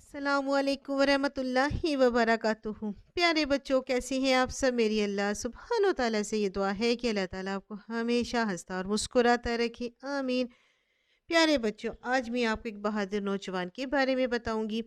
अस्सलामुअलैकुम वरहमतुल्लाहि वबरकातुहू। प्यारे बच्चों, कैसे हैं आप सब? मेरी अल्लाह सुब्हान व तआला से ये दुआ है कि अल्लाह ताला आपको हमेशा हंसता और मुस्कुराता रखे, आमीन। प्यारे बच्चों, आज मैं आपको एक बहादुर नौजवान के बारे में बताऊंगी।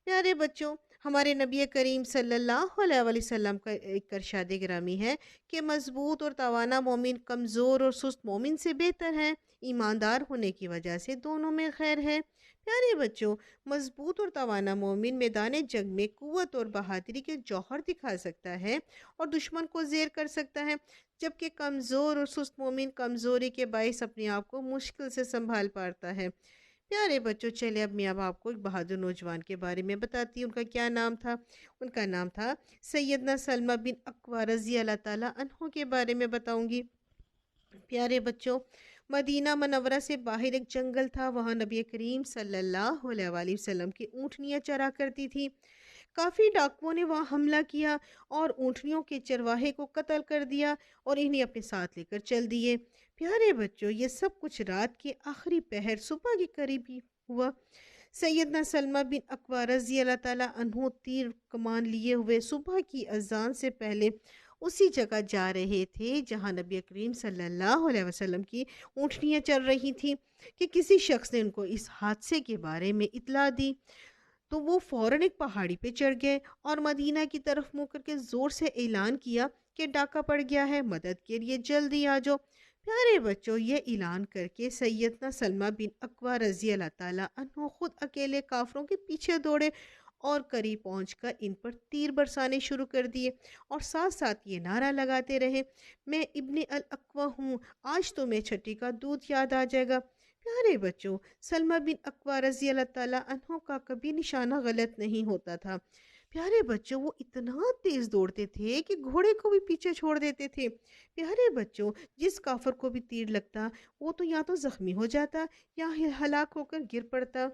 प्यारे बच्चों, हमारे नबी करीम सल्लल्लाहु अलैहि वसल्लम का एक इरशाद गिरामी है कि मजबूत और तवाना मोमिन कमज़ोर और सुस्त मोमिन से बेहतर है। ईमानदार होने की वजह से दोनों में खैर है। प्यारे बच्चों, मजबूत और तवाना मोमिन मैदान जंग में कुव्वत और बहादुरी के जौहर दिखा सकता है और दुश्मन को ज़ेर कर सकता है, जबकि कमज़ोर और सुस्त मोमिन कमज़ोरी के बायस अपने आप को मुश्किल से संभाल पाता है। प्यारे बच्चों, चलिए अब आपको एक बहादुर नौजवान के बारे में बताती हूँ। उनका क्या नाम था? उनका नाम था सैयदना सलमा बिन अक्वा रज़ी अल्लाह ताला अन्हो के बारे में बताऊंगी। प्यारे बच्चों, मदीना मनवरा से बाहर एक जंगल था। वहाँ नबी करीम सल्लल्लाहु अलैहि वसल्लम की ऊँटनियाँ चरा करती थी। काफ़ी डाकुओं ने वहाँ हमला किया और ऊँटनियों के चरवाहे को कत्ल कर दिया और इन्हें अपने साथ लेकर चल दिए। प्यारे बच्चों, ये सब कुछ रात के आखिरी पहर सुबह के करीब ही हुआ। सैयदना सलमा बिन अकवा रज़ी अल्लाह ताला अन्हो तीर कमान लिए हुए सुबह की अजान से पहले उसी जगह जा रहे थे जहां नबी करीम सल्लल्लाहु अलैहि वसल्लम की ऊँटनियाँ चल रही थी कि किसी शख्स ने उनको इस हादसे के बारे में इतला दी। तो वो फ़ौरन एक पहाड़ी पे चढ़ गए और मदीना की तरफ मुँह करके ज़ोर से ऐलान किया कि डाका पड़ गया है, मदद के लिए जल्दी आ जाओ। प्यारे बच्चों, ये ऐलान करके सैयदना सलमा बिन अकवा रज़ी अल्लाह ताला अन्हो खुद अकेले काफरों के पीछे दौड़े और करीब पहुंचकर इन पर तीर बरसाने शुरू कर दिए और साथ साथ ये नारा लगाते रहे, मैं इब्ने अल अकवा हूँ, आज तुम्हें छठी का दूध याद आ जाएगा। प्यारे बच्चों, सलमा बिन अकवा रज़ी अल्लाह ताला अन्हो का कभी निशाना गलत नहीं होता था। प्यारे बच्चों, वो इतना तेज दौड़ते थे कि घोड़े को भी पीछे छोड़ देते थे। प्यारे बच्चों, जिस काफर को भी तीर लगता वो तो या तो जख्मी हो जाता या हलाक होकर गिर पड़ता।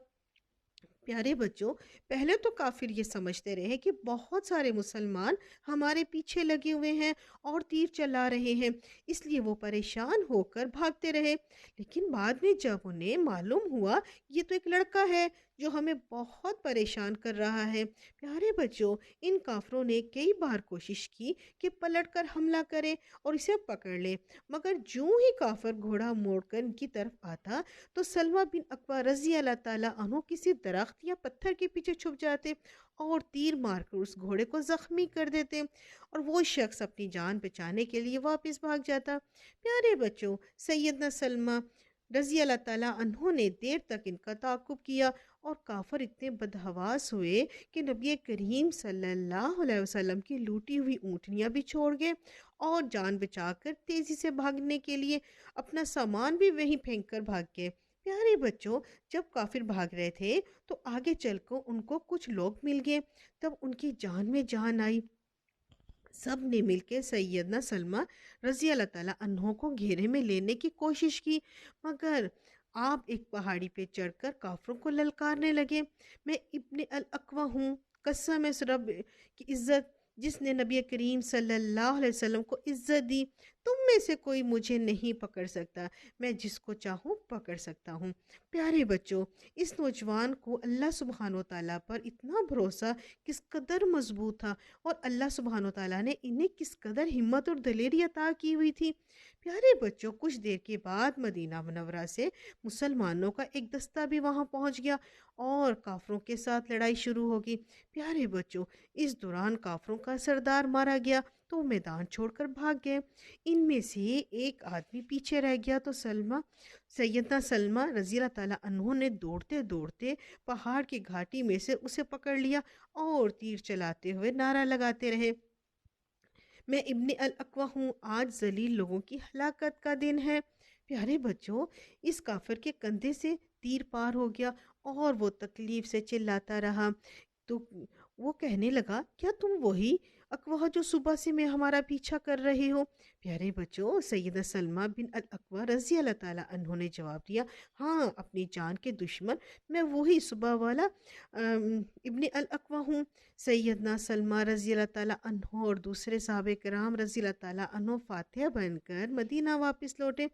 प्यारे बच्चों, पहले तो काफिर ये समझते रहे कि बहुत सारे मुसलमान हमारे पीछे लगे हुए हैं और तीर चला रहे हैं, इसलिए वो परेशान होकर भागते रहे। लेकिन बाद में जब उन्हें मालूम हुआ ये तो एक लड़का है जो हमें बहुत परेशान कर रहा है। प्यारे बच्चों, इन काफरों ने कई बार कोशिश की कि पलटकर हमला करे और इसे पकड़ ले, मगर जूं ही काफर घोड़ा मोड़कर इनकी तरफ आता तो सलमा बिन अकबर रजी अल्लाह ताला अन्हु किसी दरख्त या पत्थर के पीछे छुप जाते और तीर मारकर उस घोड़े को जख्मी कर देते और वो शख्स अपनी जान बचाने के लिए वापस भाग जाता। प्यारे बच्चों, सैयदना सलमा रजी अल्लाह ताला अन्हों ने देर तक इनका ताकुब किया और काफर इतने बदहवास हुए कि नबी करीम सल्लल्लाहु अलैहि वसल्लम की लूटी हुई ऊँटनियाँ भी छोड़ गए और जान बचाकर तेजी से भागने के लिए अपना सामान भी वहीं फेंक कर भाग गए। प्यारे बच्चों, जब काफिर भाग रहे थे तो आगे चलकर उनको कुछ लोग मिल गए। तब उनकी जान में जान आई। सब ने मिलकर सैयदना सलमा रजी अल्लाह ताला अन्हों को घेरे में लेने की कोशिश की, मगर आप एक पहाड़ी पे चढ़कर काफरों को ललकारने लगे, मैं इब्ने अल अकवा हूँ, कसम है उस रब की इज्जत जिसने नबी करीम सल्लल्लाहु अलैहि वसल्लम को इज्जत दी, तुम में से कोई मुझे नहीं पकड़ सकता, मैं जिसको चाहूँ पकड़ सकता हूँ। प्यारे बच्चों, इस नौजवान को अल्लाह सुब्हानो ताला पर इतना भरोसा किस कदर मजबूत था और अल्लाह सुब्हानो ताला ने इन्हें किस कदर हिम्मत और दलेरी अता की हुई थी। प्यारे बच्चों, कुछ देर के बाद मदीना मुनव्वरा से मुसलमानों का एक दस्ता भी वहां पहुंच गया और काफरों के साथ लड़ाई शुरू हो गई। प्यारे बच्चों, इस दौरान काफरों का सरदार मारा गया तो वो मैदान छोड़कर भाग गए। इनमें से एक आदमी पीछे रह गया तो सैयदना सलमा रजी अल्लाह ताला अन्हों ने दौड़ते दौड़ते पहाड़ की घाटी में से उसे पकड़ लिया और तीर चलाते हुए नारा लगाते रहे, मैं इब्ने अल अकवा हूँ, आज जलील लोगों की हलाकत का दिन है। प्यारे बच्चों, इस काफिर के कंधे से तीर पार हो गया और वो तकलीफ से चिल्लाता रहा। तो वो कहने लगा, क्या तुम वही अक़वा जो सुबह से मैं हमारा पीछा कर रही हो। प्यारे बच्चों, सैयदा सलमा बिन अल अक़वा रज़ी अल्लाह ताला अन्हो ने जवाब दिया, हाँ, अपनी जान के दुश्मन मैं वही सुबह वाला इब्न अल अक़वा हूँ। सैयदना सलमा रज़ी अल्लाह ताला अन्हो और दूसरे सहाबे किराम रज़ी अल्लाह ताला अन्हो फातिहा बनकर मदीना वापस लौटे।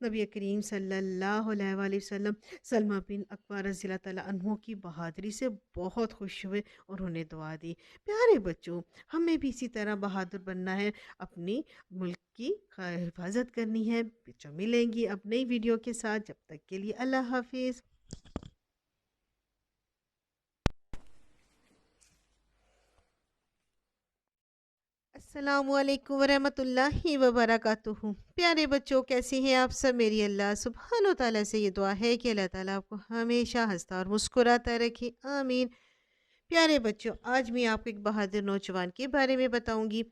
नबी करीम सल्लल्लाहु अलैहि वसल्लम सलमा बिन अकबर रज़ी अल्लाह ताला अन्हो की बहादुरी से बहुत खुश हुए और उन्हें दुआ दी। प्यारे बच्चों, हमें भी इसी तरह बहादुर बनना है, अपनी मुल्क की हिफाजत करनी है। बच्चों, मिलेंगी अब नई वीडियो के साथ, जब तक के लिए अल्लाह हाफिज़। अस्सलामुअलैकुम वरहमतुल्लाहि वबरकातुहू। प्यारे बच्चों, कैसी हैं आप सब? मेरी अल्लाह सुब्हानो तआला से ये दुआ है कि अल्लाह ताला आपको हमेशा हंसता और मुस्कुराता रखे, आमीन। प्यारे बच्चों, आज मैं आपको एक बहादुर नौजवान के बारे में बताऊंगी।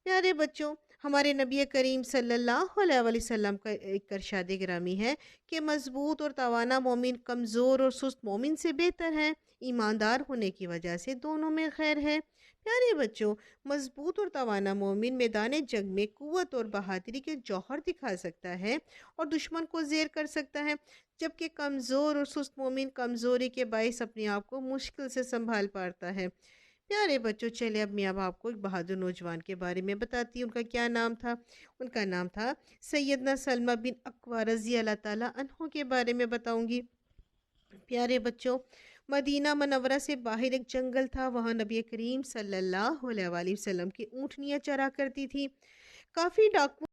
प्यारे बच्चों, हमारे नबी करीम सल्लल्लाहु अलैहि वसल्लम का एक इरशाद गिरामी है कि मजबूत और तवाना मोमिन कमज़ोर और सुस्त मोमिन से बेहतर है। ईमानदार होने की वजह से दोनों में खैर है। प्यारे बच्चों, मजबूत और तवाना मोमिन मैदान जंग में कुव्वत और बहादुरी के जौहर दिखा सकता है और दुश्मन को ज़ेर कर सकता है, जबकि कमज़ोर और सुस्त मोमिन कमज़ोरी के बायस अपने आप को मुश्किल से संभाल पाता है। प्यारे बच्चों, चलिए अब आपको एक बहादुर नौजवान के बारे में बताती हूँ। उनका क्या नाम था? उनका नाम था सैयदना सलमा बिन अकवा रज़ी अल्लाह ताला अन्हो के बारे में बताऊंगी। प्यारे बच्चों, मदीना मनव्वरा से बाहर एक जंगल था। वहाँ नबी करीम सल्लल्लाहु अलैहि वसल्लम की ऊँटनियाँ चरा करती थी। काफ़ी डाकू